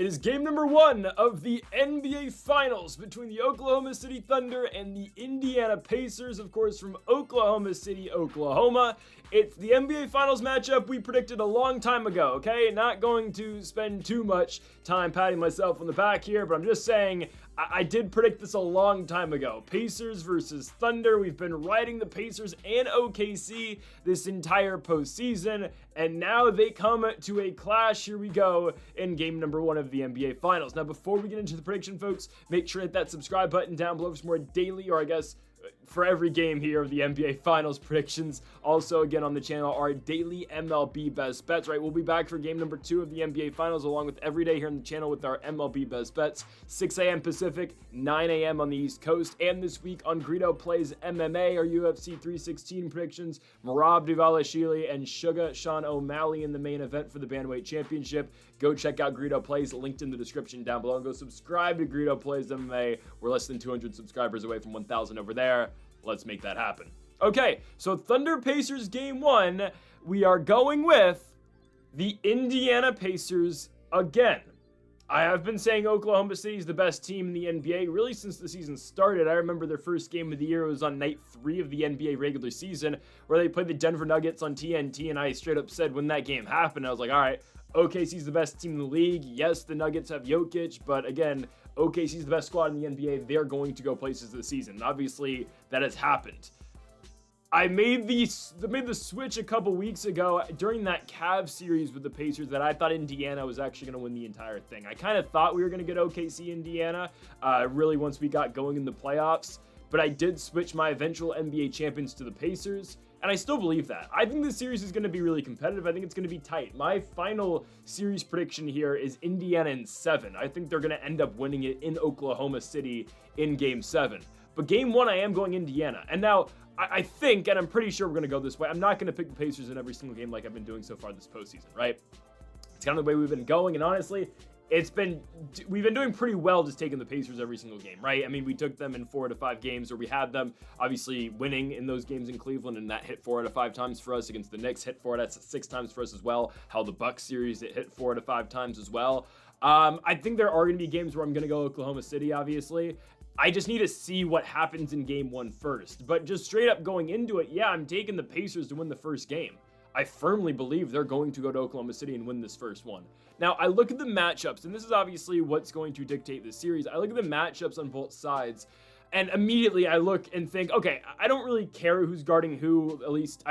It is game number 1 of the NBA Finals between the Oklahoma City Thunder and the Indiana Pacers, of course, from Oklahoma City, Oklahoma. It's the NBA Finals matchup we predicted a long time ago, okay? Not going to spend too much time patting myself on the back here, but I'm just saying I did predict this a long time ago. Pacers versus Thunder. We've been riding the Pacers and OKC this entire postseason, and now they come to a clash. Here we go in game number 1 of the NBA Finals. Now, before we get into the prediction, folks, make sure to hit that subscribe button down below for some more daily, or I guess for every game here of the NBA Finals predictions. Also, again, on the channel, our daily MLB best bets, right? We'll be back for game number 2 of the NBA Finals, along with every day here on the channel with our MLB best bets. 6 a.m. Pacific, 9 a.m. on the East Coast. And this week on Greedo Plays MMA, our UFC 316 predictions. Merab Dvalishvili and Sugar Sean O'Malley in the main event for the Bantamweight Championship. Go check out Greedo Plays, linked in the description down below. And go subscribe to Greedo Plays MMA. We're less than 200 subscribers away from 1,000 over there. Let's make that happen. Okay, so Thunder Pacers game 1, we are going with the Indiana Pacers again. I have been saying Oklahoma City is the best team in the NBA really since the season started. I remember their first game of the year was on night 3 of the NBA regular season, where they played the Denver Nuggets on TNT, and I straight up said when that game happened, I was like, all right, OKC's the best team in the league. Yes, the Nuggets have Jokic, but again, OKC's the best squad in the NBA. They're going to go places this season. And obviously, that has happened. I made the switch a couple weeks ago during that Cavs series with the Pacers that I thought Indiana was actually going to win the entire thing. I kind of thought we were going to get OKC Indiana really once we got going in the playoffs, but I did switch my eventual NBA champions to the Pacers, and I still believe that. I think this series is going to be really competitive. I think it's going to be tight. My final series prediction here is Indiana in 7. I think they're going to end up winning it in Oklahoma City in Game 7. But Game 1, I am going Indiana. And now, I think, and I'm pretty sure we're going to go this way, I'm not going to pick the Pacers in every single game like I've been doing so far this postseason, right? It's kind of the way we've been going, and honestly, we've been doing pretty well just taking the Pacers every single game, right? I mean, we took them in 4 out of 5 games where we had them obviously winning in those games in Cleveland, and that hit 4 out of 5 times for us. Against the Knicks, hit 4 out of 6 times for us as well. How the Bucks series, it hit 4 out of 5 times as well. I think there are going to be games where I'm going to go Oklahoma City, obviously. I just need to see what happens in game 1 first. But just straight up going into it, yeah, I'm taking the Pacers to win the first game. I firmly believe they're going to go to Oklahoma City and win this first one. Now, I look at the matchups, and this is obviously what's going to dictate the series. I look at the matchups on both sides, and immediately I look and think, okay, I don't really care who's guarding who, at least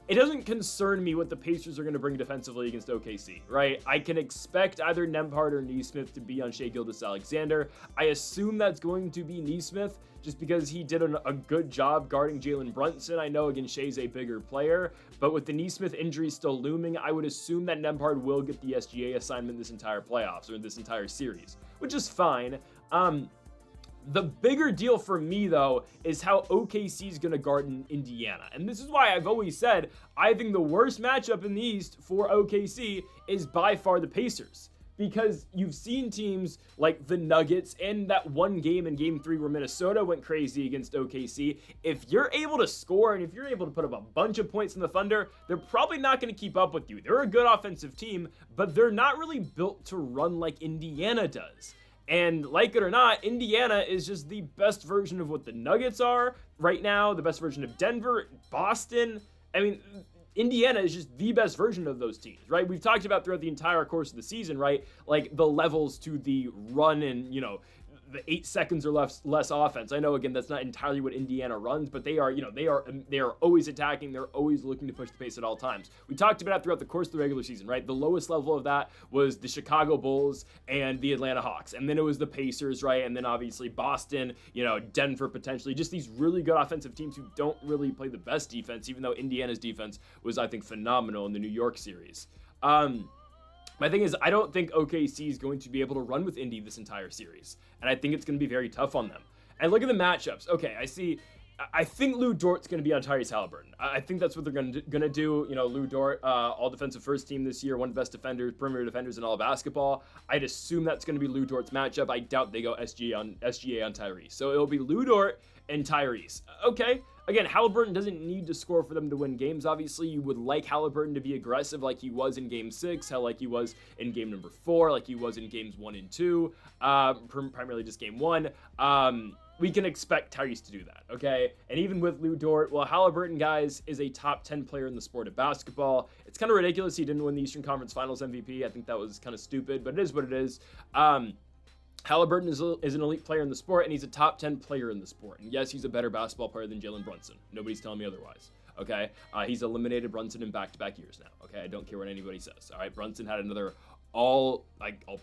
it doesn't concern me what the Pacers are going to bring defensively against OKC, right? I can expect either Nembhard or Nesmith to be on gilgeous-alexander. I assume that's going to be Nesmith just because he did a good job guarding Jalen Brunson. I know, again, Shea's a bigger player, but with the Nesmith injury still looming, I would assume that Nembhard will get the SGA assignment this entire playoffs or this entire series, which is fine. The bigger deal for me, though, is how OKC is going to guard in Indiana. And this is why I've always said I think the worst matchup in the East for OKC is by far the Pacers. Because you've seen teams like the Nuggets and that one game in Game 3 where Minnesota went crazy against OKC. If you're able to score and if you're able to put up a bunch of points in the Thunder, they're probably not going to keep up with you. They're a good offensive team, but they're not really built to run like Indiana does. And like it or not, Indiana is just the best version of what the Nuggets are right now, the best version of Denver, Boston. I mean, Indiana is just the best version of those teams, right? We've talked about throughout the entire course of the season, right? Like the levels to the run and, the 8 seconds or less offense. I know, again, that's not entirely what Indiana runs, but they are always attacking. They're always looking to push the pace at all times. We talked about it throughout the course of the regular season, right? The lowest level of that was the Chicago Bulls and the Atlanta Hawks. And then it was the Pacers, right? And then obviously Boston, Denver potentially. Just these really good offensive teams who don't really play the best defense, even though Indiana's defense was, I think, phenomenal in the New York series. My thing is, I don't think OKC is going to be able to run with Indy this entire series. And I think it's going to be very tough on them. And look at the matchups. Okay, I think Lou Dort's going to be on Tyrese Halliburton. I think that's what they're going to do. Lou Dort, all defensive first team this year, one of the best defenders, perimeter defenders in all of basketball. I'd assume that's going to be Lou Dort's matchup. I doubt they go SGA on Tyrese. So it'll be Lou Dort and Tyrese. Okay, again, Halliburton doesn't need to score for them to win games. Obviously, you would like Halliburton to be aggressive like he was in Game 6, how like he was in Game number 4, like he was in Games 1 and 2, primarily just Game 1. We can expect Tyrese to do that, okay? And even with Lou Dort, well, Halliburton, guys, is a top 10 player in the sport of basketball. It's kind of ridiculous he didn't win the Eastern Conference Finals MVP. I think that was kind of stupid, but it is what it is. Halliburton is an elite player in the sport, and he's a top 10 player in the sport. And yes, he's a better basketball player than Jalen Brunson. Nobody's telling me otherwise, okay? He's eliminated Brunson in back-to-back years now, okay? I don't care what anybody says, all right? Brunson had another all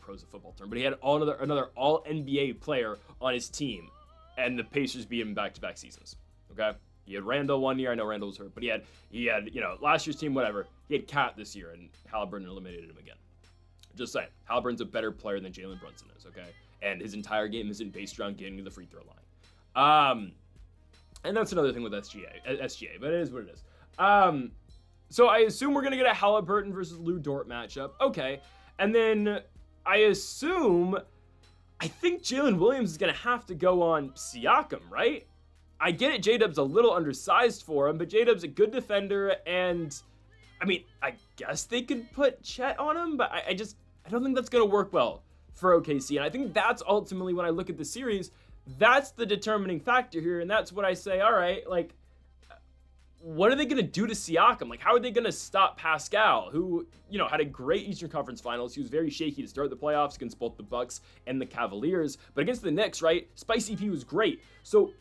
pros a football term, but he had another all-NBA player on his team, and the Pacers beat him back-to-back seasons, okay? He had Randall one year. I know Randall was hurt, but he had, last year's team, whatever. He had Cat this year, and Halliburton eliminated him again. Just saying, Halliburton's a better player than Jalen Brunson is, okay? And his entire game isn't based around getting to the free throw line. And that's another thing with SGA, but it is what it is. So I assume we're going to get a Halliburton versus Lou Dort matchup. Okay. And then I think Jalen Williams is going to have to go on Siakam, right? I get it, J-Dub's a little undersized for him, but J-Dub's a good defender, and I mean, I guess they could put Chet on him, but I don't think that's going to work well for OKC. And I think that's ultimately, when I look at the series, that's the determining factor here, and that's what I say, all right, like, what are they going to do to Siakam? Like, how are they going to stop Pascal, who, had a great Eastern Conference Finals? He was very shaky to start the playoffs against both the Bucks and the Cavaliers. But against the Knicks, right, Spicy P was great. So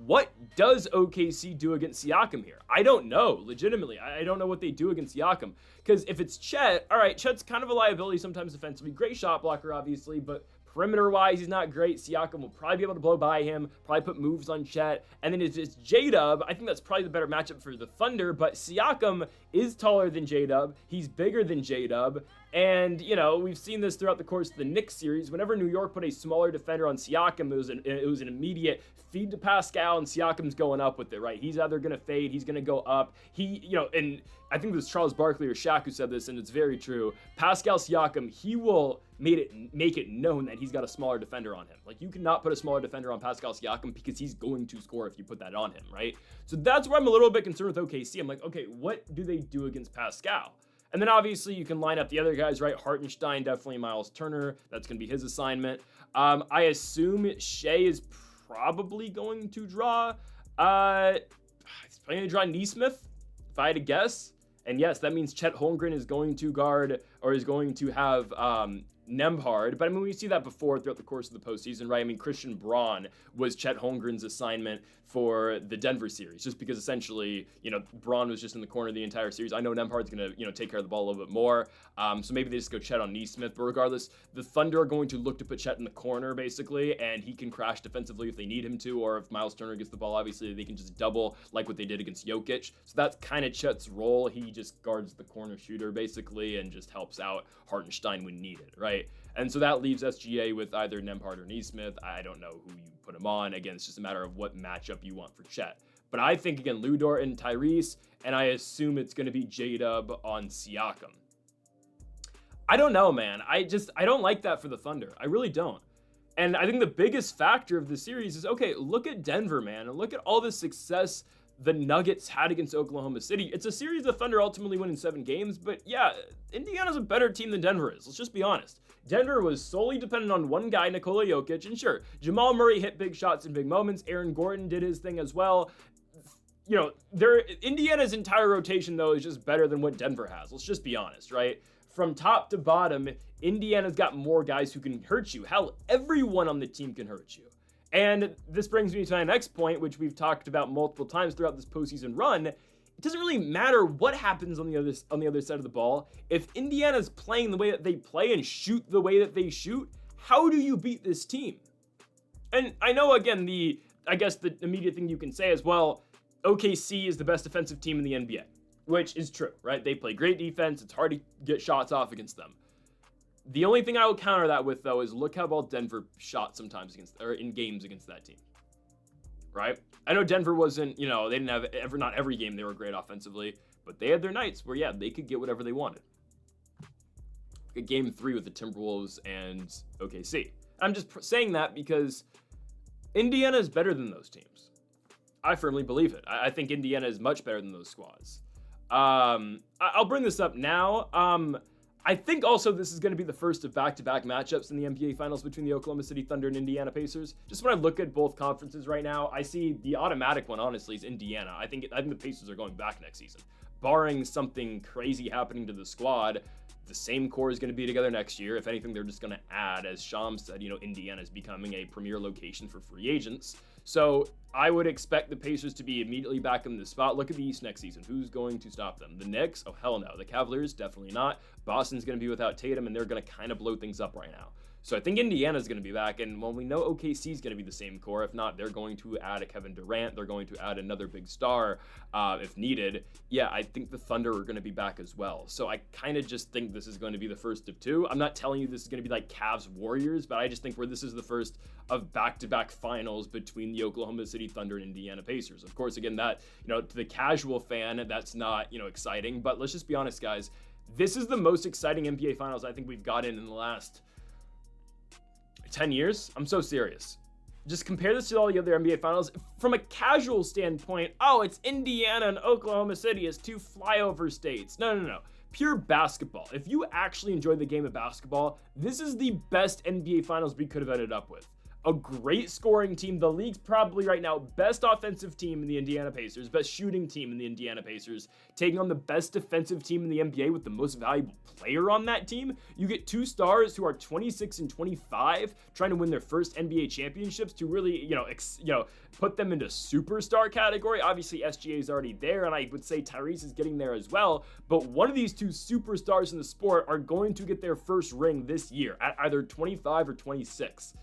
what does OKC do against Siakam here? I don't know, legitimately. I don't know what they do against Siakam. Because if it's Chet, all right, Chet's kind of a liability sometimes defensively. Great shot blocker, obviously, but perimeter-wise, he's not great. Siakam will probably be able to blow by him, probably put moves on Chet. And then it's J-Dub. I think that's probably the better matchup for the Thunder, but Siakam is taller than J-Dub. He's bigger than J-Dub. And, we've seen this throughout the course of the Knicks series. Whenever New York put a smaller defender on Siakam, it was an immediate feed to Pascal, and Siakam's going up with it, right? He's either going to fade, he's going to go up. And I think it was Charles Barkley or Shaq who said this, and it's very true. Pascal Siakam, he will make it known that he's got a smaller defender on him. Like, you cannot put a smaller defender on Pascal Siakam because he's going to score if you put that on him, right? So that's where I'm a little bit concerned with OKC. I'm like, okay, what do they do against Pascal? And then obviously you can line up the other guys, right? Hartenstein, definitely Miles Turner. That's going to be his assignment. I assume Shea is probably going to draw. He's probably going to draw Nesmith, if I had to guess. And yes, that means Chet Holmgren is going to guard, or is going to have Nembhard. But I mean, we see that before throughout the course of the postseason, right? I mean, Christian Braun was Chet Holmgren's assignment for the Denver series, just because essentially, Braun was just in the corner the entire series. I know Nembhard's going to, take care of the ball a little bit more. So maybe they just go Chet on Nesmith. But regardless, the Thunder are going to look to put Chet in the corner, basically, and he can crash defensively if they need him to, or if Miles Turner gets the ball, obviously, they can just double like what they did against Jokic. So that's kind of Chet's role. He just guards the corner shooter, basically, and just helps out Hartenstein when needed, right? And so that leaves SGA with either Nembhard or Nesmith. I don't know who you put him on. Again, it's just a matter of what matchup you want for Chet. But I think, again, Lou Dort and Tyrese, and I assume it's going to be J-Dub on Siakam. I don't know, man. I don't like that for the Thunder. I really don't. And I think the biggest factor of the series is, okay, look at Denver, man, and look at all the success the Nuggets had against Oklahoma City. It's a series the Thunder ultimately win in 7 games, but yeah, Indiana's a better team than Denver is. Let's just be honest. Denver was solely dependent on one guy, Nikola Jokic, and sure, Jamal Murray hit big shots in big moments. Aaron Gordon did his thing as well. Indiana's entire rotation, though, is just better than what Denver has. Let's just be honest, right? From top to bottom, Indiana's got more guys who can hurt you. Hell, everyone on the team can hurt you. And this brings me to my next point, which we've talked about multiple times throughout this postseason run. It doesn't really matter what happens on the other side of the ball. If Indiana's playing the way that they play and shoot the way that they shoot, how do you beat this team? And I know, again, I guess the immediate thing you can say is, well, OKC is the best defensive team in the NBA, which is true, right? They play great defense. It's hard to get shots off against them. The only thing I will counter that with, though, is look how well Denver shot sometimes in games against that team, right? I know Denver wasn't, they didn't have not every game they were great offensively, but they had their nights where, yeah, they could get whatever they wanted. Like Game 3 with the Timberwolves and OKC. I'm just saying that because Indiana is better than those teams. I firmly believe it. I think Indiana is much better than those squads. I'll bring this up now. I think also this is going to be the first of back-to-back matchups in the NBA Finals between the Oklahoma City Thunder and Indiana Pacers. Just when I look at both conferences right now, I see the automatic one, honestly, is Indiana. I think the Pacers are going back next season. Barring something crazy happening to the squad, the same core is going to be together next year. If anything, they're just going to add, as Sham said, Indiana is becoming a premier location for free agents. So I would expect the Pacers to be immediately back in the spot. Look at the East next season. Who's going to stop them? The Knicks? Oh, hell no. The Cavaliers? Definitely not. Boston's going to be without Tatum, and they're going to kind of blow things up right now. So I think Indiana's going to be back, and we know OKC is going to be the same core. If not, they're going to add a Kevin Durant. They're going to add another big star if needed. Yeah, I think the Thunder are going to be back as well. So I kind of just think this is going to be the first of two. I'm not telling you this is going to be like Cavs Warriors, but I just think this is the first of back-to-back finals between the Oklahoma City Thunder and Indiana Pacers. Of course, again, that, to the casual fan, that's not, exciting. But let's just be honest, guys. This is the most exciting NBA Finals I think we've gotten in the last 10 years. I'm so serious. Just compare this to all the other NBA Finals. From a casual standpoint, it's Indiana and Oklahoma City as two flyover states. No. Pure basketball. If you actually enjoy the game of basketball, this is the best NBA Finals we could have ended up with. A great scoring team. The league's probably right now best offensive team in the Indiana Pacers, best shooting team in the Indiana Pacers, taking on the best defensive team in the NBA with the most valuable player on that team. You get two stars who are 26 and 25, trying to win their first NBA championships to really, put them into superstar category. Obviously, SGA is already there, and I would say Tyrese is getting there as well. But one of these two superstars in the sport are going to get their first ring this year at either 25 or 26.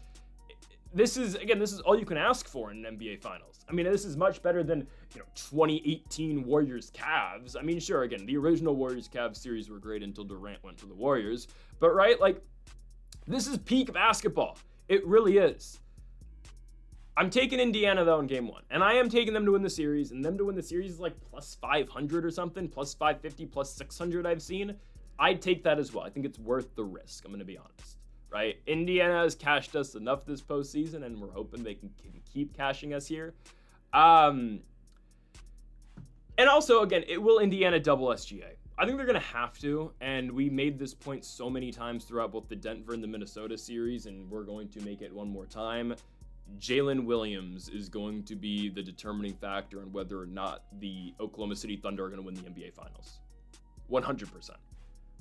This is all you can ask for in an NBA Finals. I mean, this is much better than, 2018 Warriors Cavs. I mean, sure, again, the original Warriors Cavs series were great until Durant went to the Warriors. But, right, this is peak basketball. It really is. I'm taking Indiana, though, in game one. And I am taking them to win the series. And them to win the series is plus 500 or something. Plus 550, plus 600 I've seen. I'd take that as well. I think it's worth the risk. I'm going to be honest. Right? Indiana has cashed us enough this postseason, and we're hoping they can keep cashing us here. And also, again, it will Indiana double SGA. I think they're going to have to, and we made this point so many times throughout both the Denver and the Minnesota series, and we're going to make it one more time. Jalen Williams is going to be the determining factor on whether or not the Oklahoma City Thunder are going to win the NBA Finals. 100%.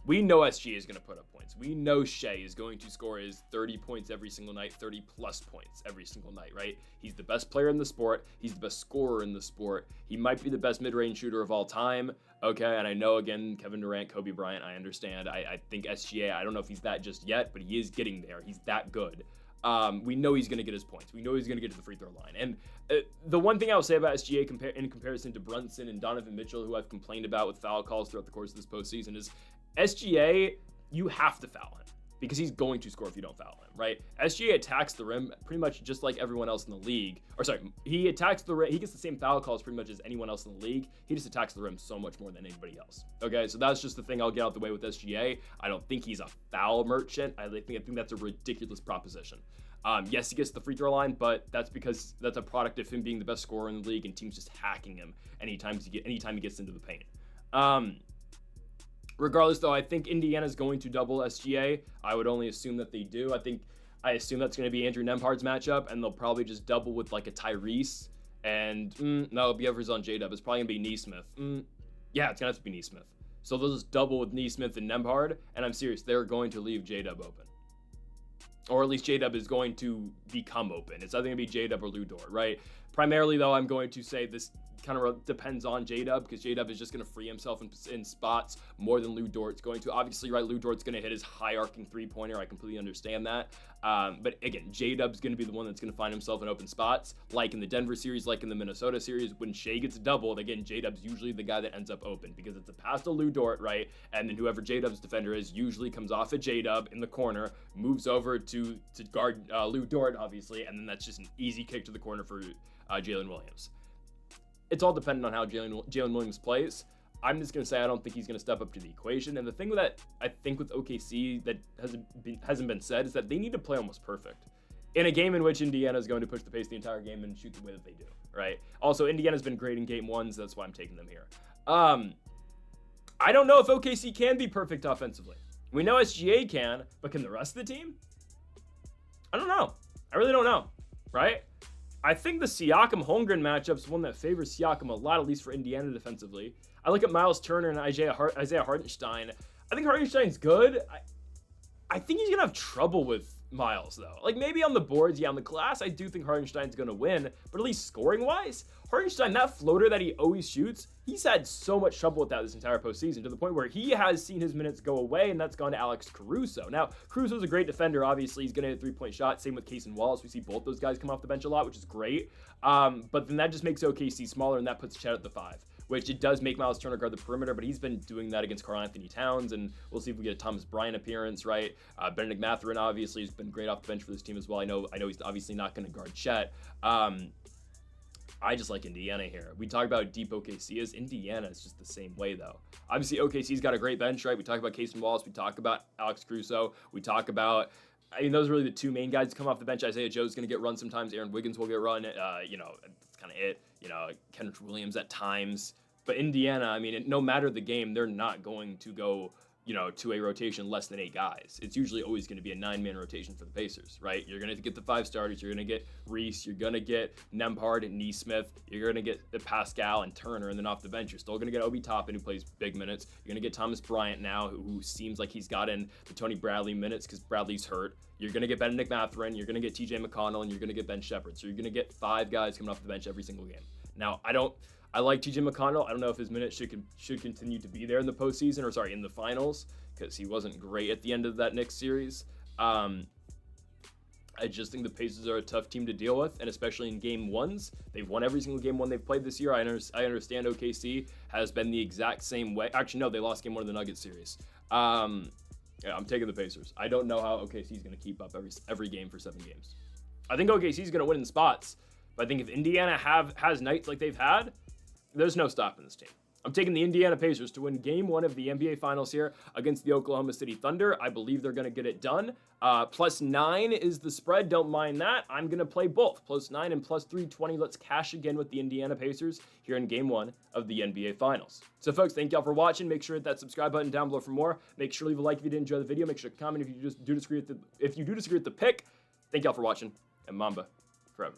We know SGA is going to put up points. We know Shea is going to score his 30 points every single night, 30 plus points every single night, right? He's the best player in the sport. He's the best scorer in the sport. He might be the best mid-range shooter of all time. Okay, and I know, again, Kevin Durant, Kobe Bryant, I understand. I think SGA, I don't know if he's that just yet, but he is getting there. He's that good. We know he's going to get his points. We know he's going to get to the free throw line. And the one thing I will say about SGA in comparison to Brunson and Donovan Mitchell, who I've complained about with foul calls throughout the course of this postseason, is SGA, you have to foul him because he's going to score if you don't foul him, right? SGA attacks the rim pretty much just like everyone else in the league. He attacks the rim. He gets the same foul calls pretty much as anyone else in the league. He just attacks the rim so much more than anybody else. Okay, so that's just the thing I'll get out the way with SGA. I don't think he's a foul merchant. I think that's a ridiculous proposition. Yes, he gets the free throw line, but that's because that's a product of him being the best scorer in the league and teams just hacking him anytime he gets into the paint. Regardless, though, I think Indiana's going to double SGA. I would only assume that they do. I assume that's going to be Andrew Nembhard's matchup, and they'll probably just double with a Tyrese. And no, it'll be Evers on J-Dub. It's probably going to be Nesmith. Yeah, it's going to have to be Nesmith. So they'll just double with Nesmith and Nembhard, and I'm serious, they're going to leave J-Dub open. Or at least J-Dub is going to become open. It's either going to be J-Dub or Lou Dort, right? Primarily, though, I'm going to say this kind of depends on J-Dub because J-Dub is just going to free himself in spots more than Lou Dort's going to. Obviously, right, Lou Dort's going to hit his high-arcing three-pointer. I completely understand that. But again, J-Dub's going to be the one that's going to find himself in open spots, like in the Denver series, like in the Minnesota series. When Shea gets doubled, again, J-Dub's usually the guy that ends up open because it's a pass to Lou Dort, right? And then whoever J-Dub's defender is usually comes off of J-Dub in the corner, moves over to guard Lou Dort, obviously, and then that's just an easy kick to the corner for Jalen Williams. It's all dependent on how Jalen Williams plays. I'm just going to say I don't think he's going to step up to the equation. And the thing that I think with OKC that hasn't been said is that they need to play almost perfect in a game in which Indiana is going to push the pace the entire game and shoot the way that they do. right? Also, Indiana's been great in game ones. So that's why I'm taking them here. I don't know if OKC can be perfect offensively. We know SGA can, but can the rest of the team? I don't know. I really don't know, right? I think the Siakam-Holmgren matchup's one that favors Siakam a lot, at least for Indiana defensively. I look at Miles Turner and Isaiah Hartenstein. I think Hartenstein's good. I think he's going to have trouble with Miles, though. Like, maybe on the boards, yeah, on the glass, I do think Hartenstein's going to win. But at least scoring-wise, Hartenstein, that floater that he always shoots, he's had so much trouble with that this entire postseason, to the point where he has seen his minutes go away, and that's gone to Alex Caruso. Now, Caruso's a great defender, obviously. He's going to hit a three-point shot. Same with Case and Wallace. We see both those guys come off the bench a lot, which is great. But then that just makes OKC smaller, and that puts Chet at the 5. Which it does make Miles Turner guard the perimeter, but he's been doing that against Karl-Anthony Towns, and we'll see if we get a Thomas Bryant appearance, right? Benedict Mathurin, obviously, has been great off the bench for this team as well. I know he's obviously not going to guard Chet. I just like Indiana here. We talk about how deep OKC is. Indiana is just the same way, though. Obviously, OKC's got a great bench, right? We talk about Case and Wallace. We talk about Alex Caruso. We talk about... I mean, those are really the two main guys to come off the bench. Isaiah Joe's going to get run sometimes. Aaron Wiggins will get run. That's kind of it. Kendrick Williams at times. But Indiana, I mean, no matter the game, they're not going to go, to a rotation less than 8 guys. It's usually always going to be a 9-man rotation for the Pacers, right? You're going to get the 5 starters. You're going to get Reese. You're going to get Nembhard and Nesmith. You're going to get Pascal and Turner. And then off the bench, you're still going to get Obi Toppin, who plays big minutes. You're going to get Thomas Bryant now, who seems like he's gotten the Tony Bradley minutes because Bradley's hurt. You're going to get Benedict Mathurin. You're going to get TJ McConnell. And you're going to get Ben Shepherd. So you're going to get 5 guys coming off the bench every single game. Now, I like TJ McConnell. I don't know if his minutes should continue to be there in the postseason, in the finals, because he wasn't great at the end of that Knicks series. I just think the Pacers are a tough team to deal with, and especially in game ones. They've won every single game one they've played this year. I understand OKC has been the exact same way. Actually, no, they lost game 1 of the Nuggets series. I'm taking the Pacers. I don't know how OKC is going to keep up every game for 7 games. I think OKC is going to win in spots, but I think if Indiana has nights like they've had, there's no stopping this team. I'm taking the Indiana Pacers to win game 1 of the NBA Finals here against the Oklahoma City Thunder. I believe they're going to get it done. +9 is the spread. Don't mind that. I'm going to play both. +9 and +320. Let's cash again with the Indiana Pacers here in game 1 of the NBA Finals. So, folks, thank y'all for watching. Make sure to hit that subscribe button down below for more. Make sure to leave a like if you did enjoy the video. Make sure to comment if you do disagree with the pick. Thank y'all for watching, and Mamba forever.